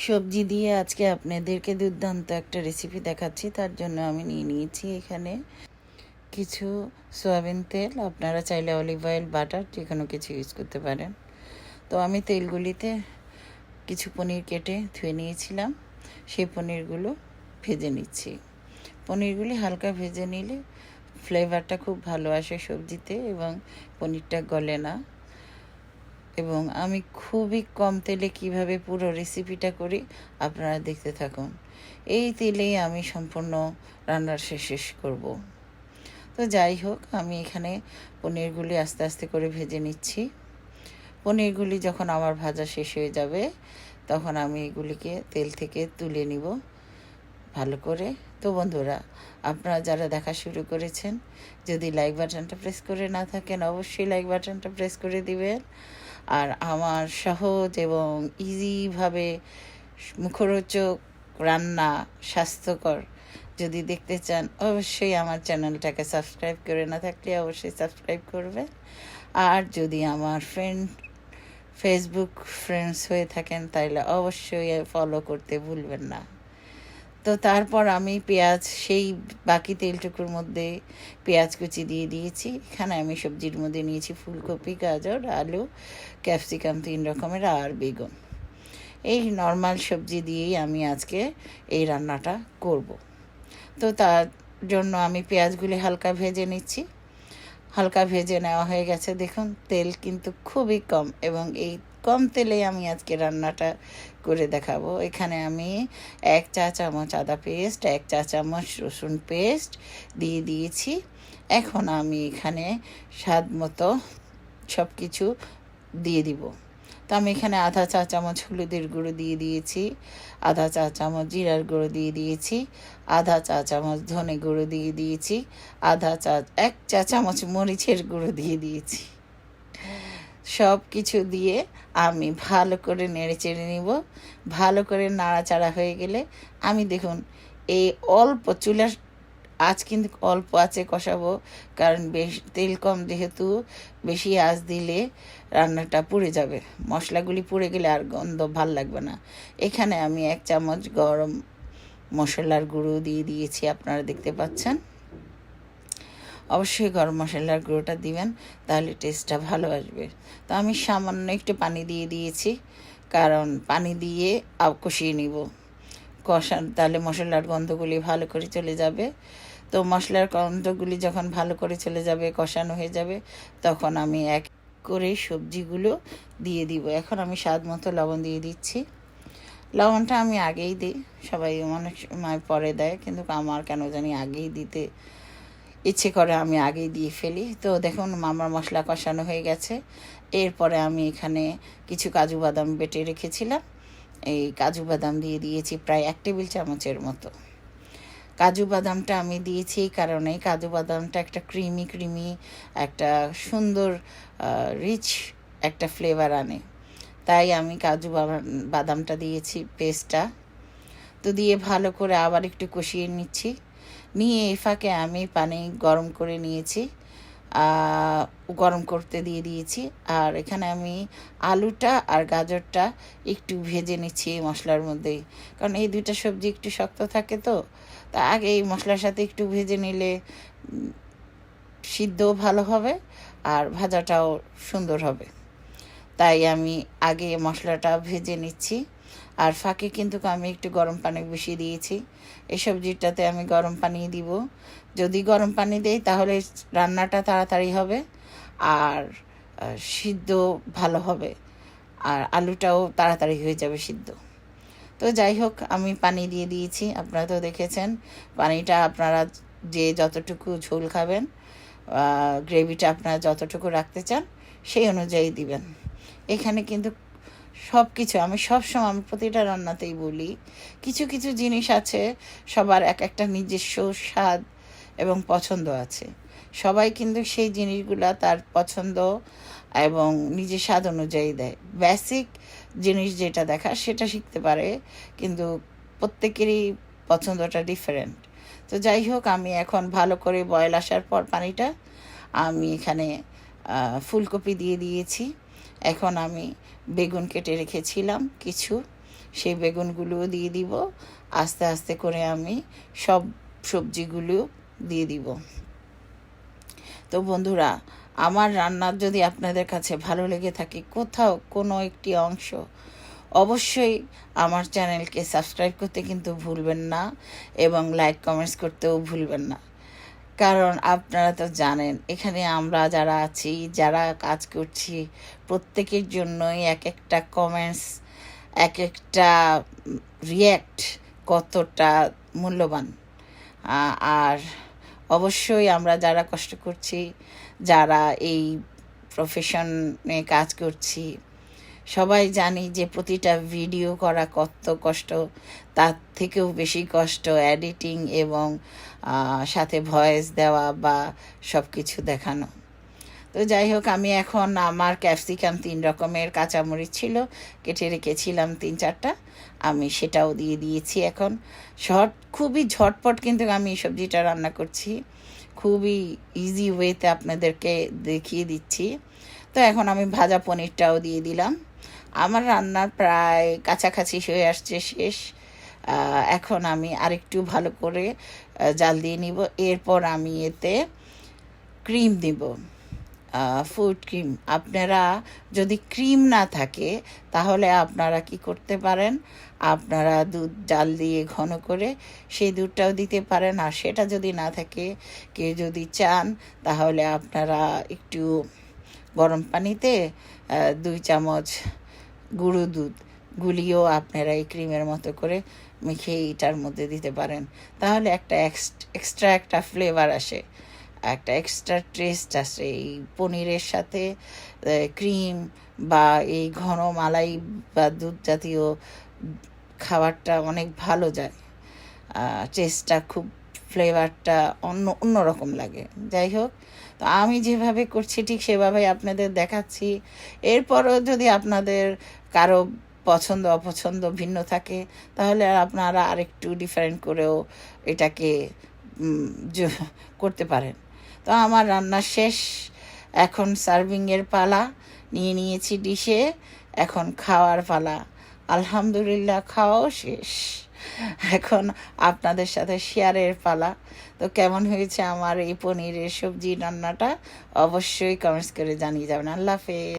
সবজি দিয়ে আজকে আপনাদেরকে দুর্দান্ত একটা রেসিপি দেখাচ্ছি। তার জন্য আমি নিয়ে নিয়েছি এখানে কিছু সয়াবিন তেল। আপনারা চাইলে অলিভ অয়েল, বাটার যে কোনো কিছু ইউজ করতে পারেন। তো আমি তেলগুলিতে কিছু পনির কেটে ধুয়ে নিয়েছিলাম, সেই পনিরগুলো ভেজে নিচ্ছি। পনিরগুলি হালকা ভেজে নিলে ফ্লেভারটা খুব ভালো আসে সবজিতে এবং পনিরটা গলে না। এবং আমি খুবই কম তেলে কিভাবে পুরো রেসিপিটা করি আপনারা দেখতে থাকুন। এই তেলেই আমি সম্পূর্ণ রান্নার শেষ করব। তো যাই হোক, আমি এখানে পনিরগুলি আস্তে আস্তে করে ভেজে নিচ্ছি। পনিরগুলি যখন আমার ভাজা শেষ হয়ে যাবে তখন আমি এগুলিকে তেল থেকে তুলে নিব ভালো করে। তো বন্ধুরা, আপনারা যারা দেখা শুরু করেছেন, যদি লাইক বাটনটা প্রেস করে না থাকেন অবশ্যই লাইক বাটনটা প্রেস করে দিবেন। আর আমার সহজ এবং ইজিভাবে মুখরোচক রান্না, স্বাস্থ্যকর যদি দেখতে চান অবশ্যই আমার চ্যানেলটাকে সাবস্ক্রাইব করে না থাকলে অবশ্যই সাবস্ক্রাইব করবেন। আর যদি আমার ফেসবুক ফ্রেন্ডস হয়ে থাকেন তাহলে অবশ্যই ফলো করতে ভুলবেন না। তো তারপর আমি পেঁয়াজ, সেই বাকি তেলটুকুর মধ্যে পেঁয়াজ কুচি দিয়ে দিয়েছি। এখানে আমি সবজির মধ্যে নিয়েছি ফুলকপি, গাজর, আলু, ক্যাপসিকাম 3 রকমের আর বেগুন। এই নর্মাল সবজি দিয়েই আমি আজকে এই রান্নাটা করব। তো তার জন্য আমি পেঁয়াজগুলি হালকা ভেজে নিচ্ছি। হালকা ভেজে নেওয়া হয়ে গেছে। দেখুন, তেল কিন্তু খুবই কম এবং এই কম তেলে আমি আজকে রান্নাটা করে দেখাবো। এখানে আমি 1 চা চামচ আদা পেস্ট, 1 চা চামচ রসুন পেস্ট দিয়ে দিয়েছি। এখন আমি এখানে স্বাদ মতো সব কিছু দিয়ে দিব। তো আমি এখানে আধা চা চামচ হলুদের গুঁড়ো দিয়ে দিয়েছি, আধা চা চামচ জিরার গুঁড়ো দিয়ে দিয়েছি, আধা চা চামচ ধনে গুঁড়ো দিয়ে দিয়েছি, 1 চা চামচ মরিচের গুঁড়ো দিয়ে দিয়েছি। সব কিছু দিয়ে আমি ভালো করে নেড়ে চেড়ে নিব। ভালো করে নাড়াচাড়া হয়ে গেলে আমি দেখুন এই অল্প চুলার আঁচ কিন্তু অল্প আঁচে কষাবো, কারণ তেল কম যেহেতু বেশি আঁচ দিলে রান্নাটা পুড়ে যাবে। মশলাগুলি পুড়ে গেলে আর গন্ধ ভাল লাগবে না। এখানে আমি 1 চামচ গরম মশলার গুঁড়ো দিয়ে দিয়েছি, আপনারা দেখতে পাচ্ছেন। অবশ্যই গরম মশলার গুঁড়োটা দিবেন, তাহলে টেস্টটা ভালো আসবে। তো আমি সামান্য একটু পানি দিয়ে দিয়েছি, কারণ পানি দিয়ে কষিয়ে নিব। তাহলে মশলার গন্ধগুলি ভালো করে চলে যাবে। তো মশলার গন্ধগুলি যখন ভালো করে চলে যাবে, কষানো হয়ে যাবে, তখন আমি এক করে সবজিগুলো দিয়ে দিব। এখন আমি স্বাদ মতো লবণ দিয়ে দিচ্ছি। লবণটা আমি আগেই দিই, সবাই অনেক সময় পরে দেয়, কিন্তু আমার কেন জানি আগেই দিতে ইচ্ছে করে, আমি আগেই দিয়ে ফেলি। তো দেখুন আমার মশলা কষানো হয়ে গেছে। এরপরে আমি এখানে কিছু কাজু বাদাম বেটে রেখেছিলাম, এই কাজু বাদাম দিয়ে দিয়েছি প্রায় 1 টেবিল চামচের মতো। কাজু বাদামটা আমি দিয়েছি এই কারণে, কাজু বাদামটা একটা ক্রিমি একটা সুন্দর রিচ একটা ফ্লেভার আনে, তাই আমি কাজু বাদামটা দিয়েছি পেস্টটা। তো দিয়ে ভালো করে আবার একটু কষিয়ে নিচ্ছি। নিয়ে এই ফাঁকে আমি পানি গরম করে নিয়েছি, গরম করতে দিয়ে দিয়েছি। আর এখানে আমি আলুটা আর গাজরটা একটু ভেজে নিচ্ছি এই মশলার মধ্যেই, কারণ এই দুইটা সবজি একটু শক্ত থাকে। তো তা আগে এই মশলার সাথে একটু ভেজে নিলে সিদ্ধও ভালো হবে আর ভাজাটাও সুন্দর হবে। তাই আমি আগে মশলাটা ভেজে নিচ্ছি। আর ফাঁকে কিন্তু আমি একটু গরম পানি বসিয়ে দিয়েছি। এই সবজিটাতে আমি গরম পানি দিব। যদি গরম পানি দেই তাহলে রান্নাটা তাড়াতাড়ি হবে আর সিদ্ধ ভালো হবে, আর আলুটাও তাড়াতাড়ি হয়ে যাবে সিদ্ধ। তো যাই হোক, আমি পানি দিয়ে দিয়েছি। আপনারা তো দেখেছেন পানিটা আপনারা যে যতটুকু ঝোল খাবেন, গ্রেভিটা আপনারা যতটুকু রাখতে চান সেই অনুযায়ী দিবেন। এখানে কিন্তু সব কিছু আমি সবসময়, আমি প্রতিটা রান্নাতেই বলি, কিছু কিছু জিনিস আছে সবার এক একটা নিজস্ব স্বাদ এবং পছন্দ আছে। সবাই কিন্তু সেই জিনিসগুলা তার পছন্দ এবং নিজের স্বাদ অনুযায়ী দেয়। বেসিক জিনিস যেটা দেখা সেটা শিখতে পারে, কিন্তু প্রত্যেকেরই পছন্দটা ডিফারেন্ট। তো যাই হোক, আমি এখন ভালো করে বয়েল আসার পর পানিটা আমি এখানে ফুলকপি দিয়ে দিয়েছি। এখন আমি বেগুন কেটে রেখেছিলাম কিছু, সেই বেগুনগুলোও দিয়ে দিব। আস্তে আস্তে করে আমি সব সবজিগুলো দিয়ে দিব। তো বন্ধুরা, আমার রান্নার যদি আপনাদের কাছে ভালো লেগে থাকে কোথাও কোনো একটি অংশ, অবশ্যই আমার চ্যানেলকে সাবস্ক্রাইব করতে কিন্তু ভুলবেন না এবং লাইক কমেন্টস করতেও ভুলবেন না। কারণ আপনারা তো জানেন এখানে আমরা যারা আছি, যারা কাজ করছি, প্রত্যেকের জন্যই এক একটা কমেন্টস, এক একটা রিয়্যাক্ট কতটা মূল্যবান। আর অবশ্যই আমরা যারা কষ্ট করছি, যারা এই প্রফেশনে কাজ করছি, সবাই জানি যে প্রতিটা ভিডিও করা কত কষ্ট, তার থেকেও বেশি কষ্ট এডিটিং এবং সাথে ভয়েস দেওয়া বা সব কিছু দেখানো। তো যাই হোক, আমি এখন আমার ক্যাপসিকাম 3 রকমের কাঁচামরিচ ছিল, কেটে রেখেছিলাম 3-4টা, আমি সেটাও দিয়ে দিয়েছি। এখন খুবই ঝটপট কিন্তু আমি সবজিটা রান্না করছি, খুবই ইজি ওয়েতে আপনাদেরকে দেখিয়ে দিচ্ছি। তো এখন আমি ভাজা পনিরটাও দিয়ে দিলাম। আমার রান্নার প্রায় কাছাকাছি হয়ে আসছে, শেষ। এখন আমি আরেকটু ভালো করে জাল দিয়ে নিব। এরপর আমি এতে ক্রিম দিব, ফুড ক্রিম। আপনারা যদি ক্রিম না থাকে তাহলে আপনারা কি করতে পারেন, আপনারা দুধ জাল দিয়ে ঘন করে সেই দুধটাও দিতে পারেন। আর সেটা যদি না থাকে, কেউ যদি চান, তাহলে আপনারা একটু গরম পানিতে 2 চামচ গুঁড়ো দুধ গুলিয়েও আপনারা এই ক্রিমের মতো করে মেখে এটার মধ্যে দিতে পারেন। তাহলে একটা এক্সট্রা একটা ফ্লেভার আসে, একটা এক্সট্রা টেস্ট আসে। এই পনিরের সাথে ক্রিম বা এই ঘন মালাই বা দুধ জাতীয় খাবারটা অনেক ভালো যায়, টেস্টটা খুব, ফ্লেভারটা অন্যরকম লাগে। যাই হোক, তো আমি যেভাবে করছি ঠিক সেভাবেই আপনাদের দেখাচ্ছি। এরপরও যদি আপনাদের কারো পছন্দ অপছন্দ ভিন্ন থাকে তাহলে আপনারা আরেকটু ডিফারেন্ট করেও এটাকে করতে পারেন। তো আমার রান্না শেষ, এখন সার্ভিংয়ের পালা। নিয়ে নিয়েছি ডিশে, এখন খাওয়ার পালা। আলহামদুলিল্লাহ, খাওয়াও শেষ, এখন আপনাদের সাথে শেয়ারের পালা। তো কেমন হয়েছে আমার এই পনিরের সবজি রান্নাটা অবশ্যই কমেন্টস করে জানিয়ে যাবেন। আল্লাহ হাফেজ।